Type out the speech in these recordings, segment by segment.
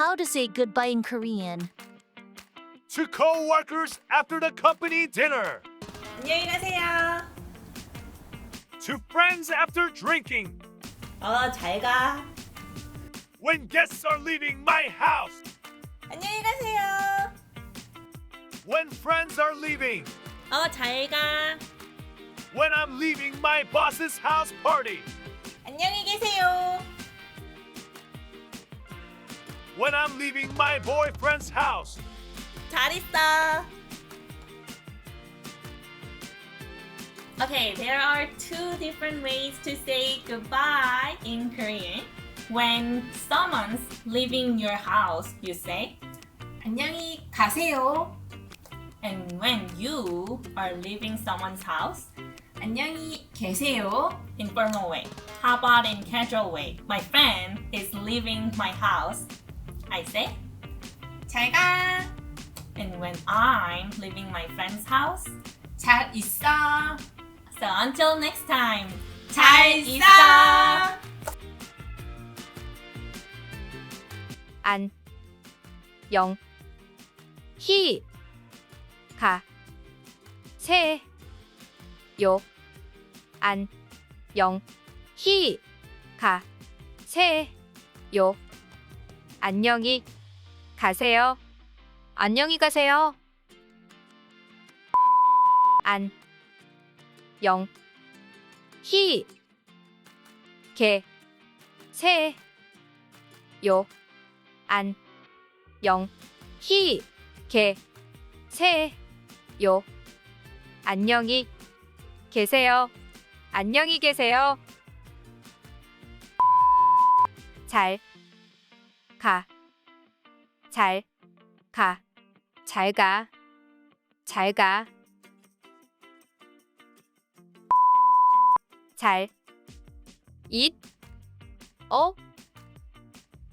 How to say goodbye in Korean. To co-workers after the company dinner. 안녕히 가세요. To friends after drinking. 잘 가. When guests are leaving my house. 안녕히 가세요. When friends are leaving. 잘 가. When I'm leaving my boss's house party. 안녕히 계세요. When I'm leaving my boyfriend's house. 잘 있어. Okay, there are two different ways to say goodbye in Korean. When someone's leaving your house, you say 안녕히 가세요. And when you are leaving someone's house, 안녕히 계세요. Informal way. How about in casual way? My friend is leaving my house. I say 잘 가. And when I'm leaving my friend's house, 잘 있어. So until next time, 잘 있어. 안, 영, 히, 가, 세, 요, 안, 영, 히, 가, 세, 요, 안녕히 가세요. 안녕히 가세요. 안, 영, 히, 개, 세, 요, 안, 영, 히, 개, 세, 요, 안녕히 계세요. 안녕히 계세요. 잘, 가, 잘, 가, 잘 가, 잘 가. 잘, 잇,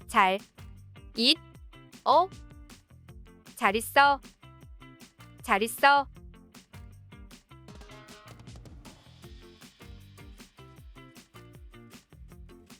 잘, 잇, 잘 있어, 잘 있어.